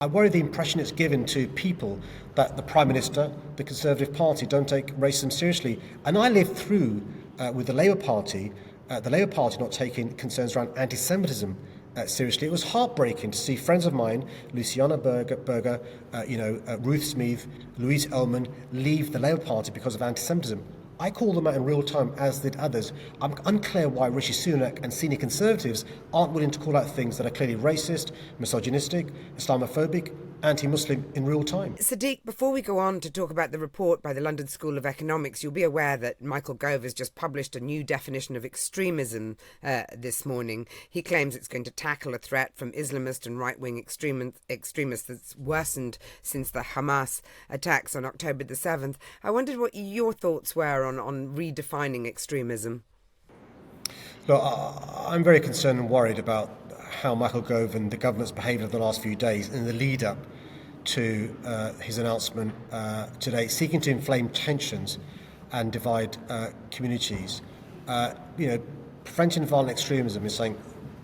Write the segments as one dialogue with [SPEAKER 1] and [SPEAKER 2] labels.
[SPEAKER 1] I worry the impression it's given to people that the Prime Minister, the Conservative Party, don't take racism seriously. And I lived through with the Labour Party not taking concerns around anti-Semitism seriously. It was heartbreaking to see friends of mine, Luciana Berger, Ruth Smeeth, Louise Ellman, leave the Labour Party because of anti-Semitism. I called them out in real time, as did others. I'm unclear why Rishi Sunak and senior Conservatives aren't willing to call out things that are clearly racist, misogynistic, Islamophobic, anti-Muslim in real time.
[SPEAKER 2] Sadiq, before we go on to talk about the report by the London School of Economics, you'll be aware that Michael Gove has just published a new definition of extremism this morning. He claims it's going to tackle a threat from Islamist and right-wing extremists that's worsened since the Hamas attacks on October the 7th. I wondered what your thoughts were on redefining extremism.
[SPEAKER 1] Look, I'm very concerned and worried about how Michael Gove and the government's behaviour of the last few days in the lead up to his announcement today, seeking to inflame tensions and divide communities. Preventing violent extremism is something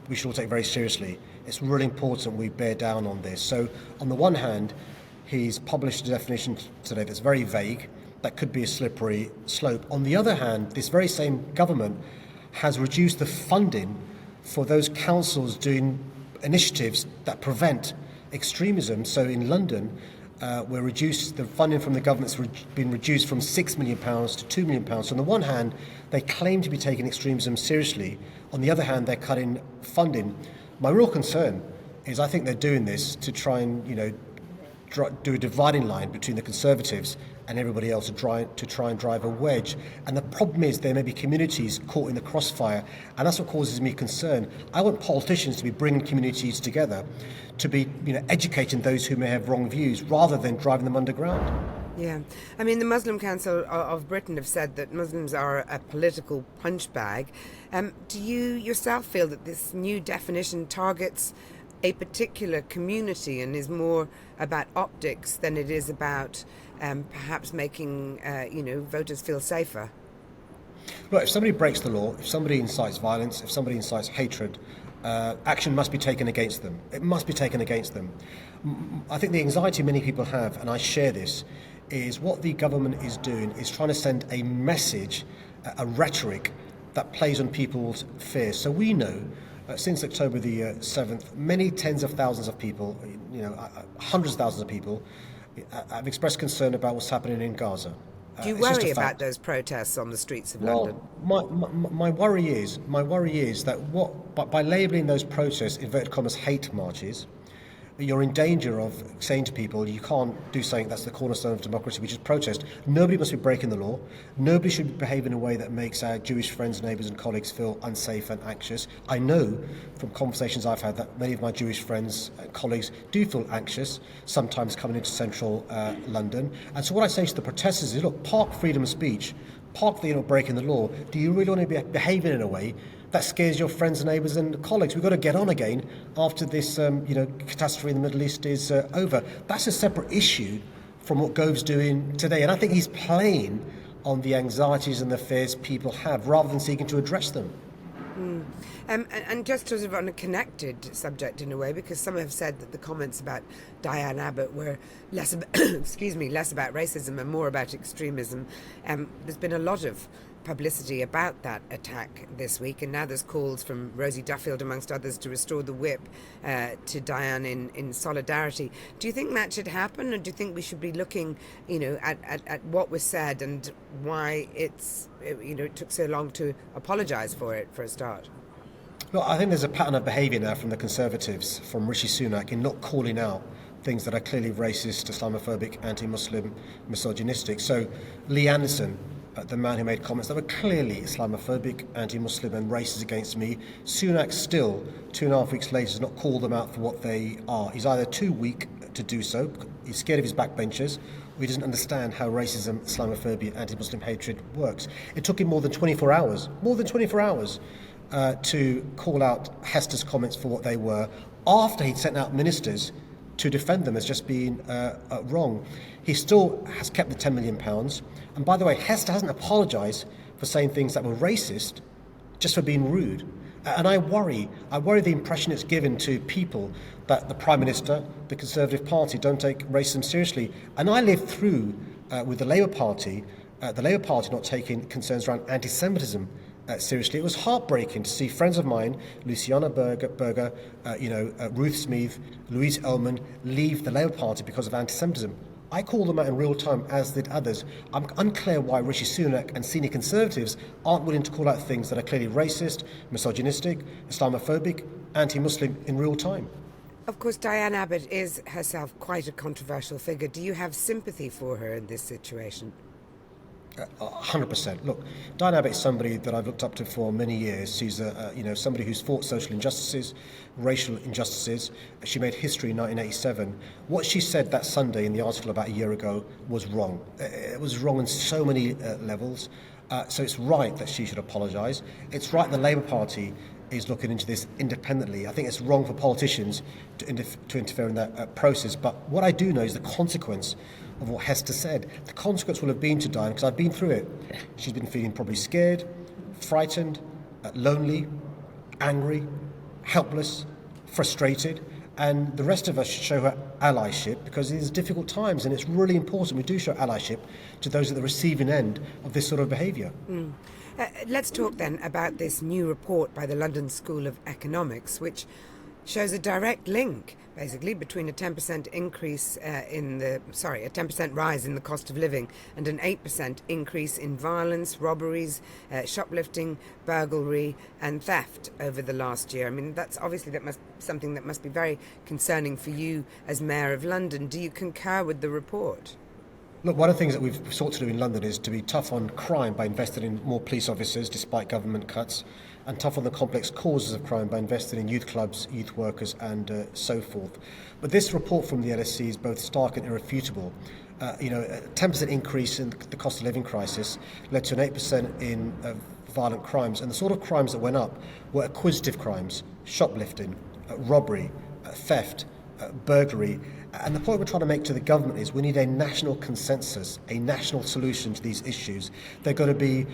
[SPEAKER 1] we should all take very seriously. It's really important we bear down on this. So on the one hand, he's published a definition today that's very vague, that could be a slippery slope. On the other hand, this very same government has reduced the funding for those councils doing initiatives that prevent extremism. So in London, the funding from the government's been reduced from £6 million to £2 million. So on the one hand, they claim to be taking extremism seriously. On the other hand, they're cutting funding. My real concern is I think they're doing this to try and, do a dividing line between the Conservatives and everybody else to try and drive a wedge. And the problem is there may be communities caught in the crossfire, and that's what causes me concern. I want politicians to be bringing communities together, to be educating those who may have wrong views, rather than driving them underground.
[SPEAKER 2] Yeah. I mean, the Muslim Council of Britain have said that Muslims are a political punch bag. Do you yourself feel that this new definition targets a particular community and is more about optics than it is about perhaps making voters feel safer?
[SPEAKER 1] Right, if somebody breaks the law, if somebody incites violence, if somebody incites hatred, action must be taken against them. It must be taken against them. I think the anxiety many people have, and I share this, is what the government is doing is trying to send a message, a rhetoric that plays on people's fears. So we know since October the 7th, many tens of thousands of people, hundreds of thousands of people, have expressed concern about what's happening in Gaza.
[SPEAKER 2] Do you worry about those protests on the streets of London?
[SPEAKER 1] My worry is that by labelling those protests inverted commas hate marches, you're in danger of saying to people, you can't do something that's the cornerstone of democracy, which is protest. Nobody must be breaking the law. Nobody should be behaving in a way that makes our Jewish friends, neighbours and colleagues feel unsafe and anxious. I know from conversations I've had that many of my Jewish friends and colleagues do feel anxious, sometimes coming into central London. And so what I say to the protesters is, look, park freedom of speech, park that you're not breaking the law. Do you really want to be behaving in a way that scares your friends and neighbours and colleagues? We've got to get on again after this, catastrophe in the Middle East is over. That's a separate issue from what Gove's doing today. And I think he's playing on the anxieties and the fears people have rather than seeking to address them.
[SPEAKER 2] And just sort of on a connected subject in a way, because some have said that the comments about Diane Abbott were less about, less about racism and more about extremism. There's been a lot of publicity about that attack this week, and now there's calls from Rosie Duffield, amongst others, to restore the whip to Diane in solidarity. Do you think that should happen, or do you think we should be looking, at what was said and why it took so long to apologise for it, for a start?
[SPEAKER 1] Well, I think there's a pattern of behaviour now from the Conservatives, from Rishi Sunak, in not calling out things that are clearly racist, Islamophobic, anti-Muslim, misogynistic. So Lee Anderson, the man who made comments that were clearly Islamophobic, anti-Muslim and racist against me, Sunak still, 2.5 weeks later, has not called them out for what they are. He's either too weak to do so, he's scared of his backbenchers, or he doesn't understand how racism, Islamophobia, anti-Muslim hatred works. It took him more than 24 hours, to call out Hester's comments for what they were, after he'd sent out ministers to defend them as just being wrong. He still has kept the £10 million. And by the way, Hester hasn't apologised for saying things that were racist, just for being rude. And I worry the impression it's given to people that the Prime Minister, the Conservative Party, don't take racism seriously. And I lived through with the Labour Party not taking concerns around anti-Semitism seriously. It was heartbreaking to see friends of mine, Luciana Berger, Ruth Smeeth, Louise Ellman, leave the Labour Party because of anti-Semitism. I called them out in real time, as did others. I'm unclear why Rishi Sunak and senior Conservatives aren't willing to call out things that are clearly racist, misogynistic, Islamophobic, anti-Muslim in real time.
[SPEAKER 2] Of course, Diane Abbott is herself quite a controversial figure. Do you have sympathy for her in this situation?
[SPEAKER 1] 100%. Look, Diane Abbott is somebody that I've looked up to for many years. She's somebody who's fought social injustices, racial injustices. She made history in 1987. What she said that Sunday in the article about a year ago was wrong. It was wrong on so many levels. So it's right that she should apologise. It's right the Labour Party is looking into this independently. I think it's wrong for politicians to interfere in that process. But what I do know is the consequence of what Hester said. The consequence will have been to Diane, because I've been through it. She's been feeling probably scared, frightened, lonely, angry, helpless, frustrated. And the rest of us should show her allyship, because these are difficult times, and it's really important we do show allyship to those at the receiving end of this sort of behaviour.
[SPEAKER 2] Let's talk then about this new report by the London School of Economics, which shows a direct link, basically, between a 10% increase a 10% rise in the cost of living and an 8% increase in violence, robberies, shoplifting, burglary, and theft over the last year. I mean, that's something that must be very concerning for you as Mayor of London. Do you concur with the report?
[SPEAKER 1] Look, one of the things that we've sought to do in London is to be tough on crime by investing in more police officers despite government cuts, and tough on the complex causes of crime by investing in youth clubs, youth workers and so forth. But this report from the LSE is both stark and irrefutable. A 10% increase in the cost of living crisis led to an 8% in violent crimes, and the sort of crimes that went up were acquisitive crimes, shoplifting, robbery, theft, burglary. And the point we're trying to make to the government is we need a national consensus, a national solution to these issues. They're going to be,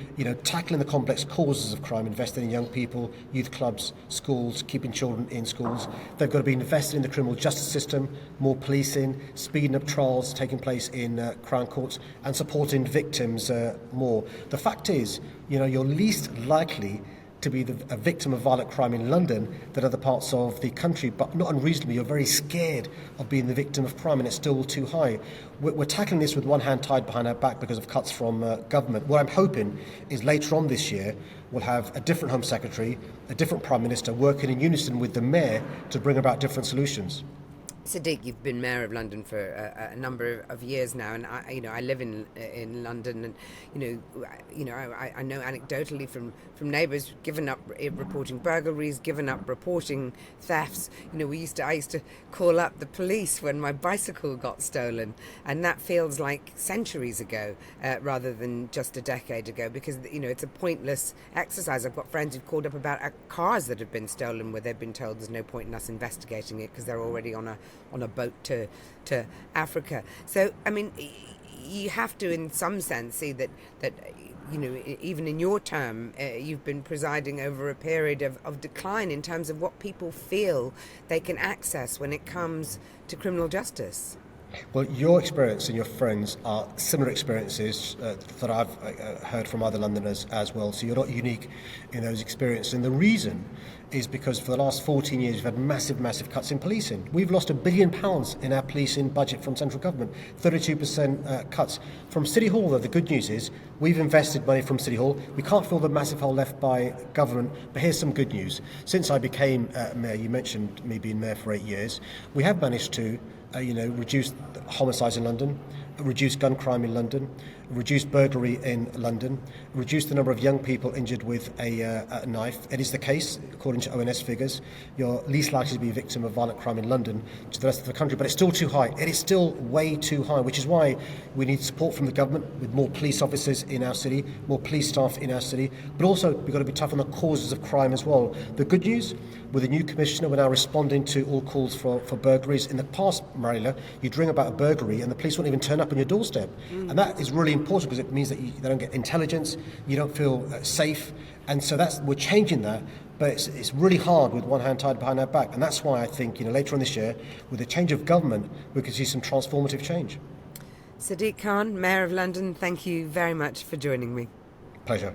[SPEAKER 1] tackling the complex causes of crime, investing in young people, youth clubs, schools, keeping children in schools. They've got to be invested in the criminal justice system, more policing, speeding up trials taking place in Crown Courts, and supporting victims more. The fact is, you're least likely to be a victim of violent crime in London than other parts of the country, but not unreasonably, you're very scared of being the victim of crime, and it's still too high. We're tackling this with one hand tied behind our back because of cuts from government. What I'm hoping is later on this year we'll have a different Home Secretary, a different Prime Minister working in unison with the Mayor to bring about different solutions.
[SPEAKER 2] Sadiq, you've been Mayor of London for a number of years now, and I live in London, and I know anecdotally from neighbours given up reporting burglaries, given up reporting thefts. I used to call up the police when my bicycle got stolen, and that feels like centuries ago rather than just a decade ago, because it's a pointless exercise. I've got friends who've called up about cars that have been stolen, where they've been told there's no point in us investigating it because they're already on a boat to Africa. So, I mean, you have to, in some sense, see that even in your term, you've been presiding over a period of decline in terms of what people feel they can access when it comes to criminal justice.
[SPEAKER 1] Well, your experience and your friends are similar experiences that I've heard from other Londoners as well. So you're not unique in those experiences. And the reason is because for the last 14 years we've had massive cuts in policing. We've lost £1 billion in our policing budget from central government, 32% cuts. From City Hall, though, the good news is we've invested money from City Hall. We can't fill the massive hole left by government, but here's some good news. Since I became Mayor, you mentioned me being Mayor for 8 years, we have managed to reduce homicides in London, reduce gun crime in London, reduce burglary in London, reduce the number of young people injured with a knife. It is the case, according to ONS figures, you're least likely to be a victim of violent crime in London to the rest of the country, but it's still too high. It is still way too high, which is why we need support from the government with more police officers in our city, more police staff in our city, but also we've got to be tough on the causes of crime as well. The good news, with the new commissioner, we're now responding to all calls for burglaries. In the past, Mariella, you'd ring about a burglary and the police wouldn't even turn up on your doorstep. And that is really important important because it means that they don't get intelligence, you don't feel safe, and so we're changing that. But it's really hard with one hand tied behind our back, and that's why I think later on this year, with the change of government, we could see some transformative change.
[SPEAKER 2] Sadiq Khan, Mayor of London, thank you very much for joining me.
[SPEAKER 1] Pleasure.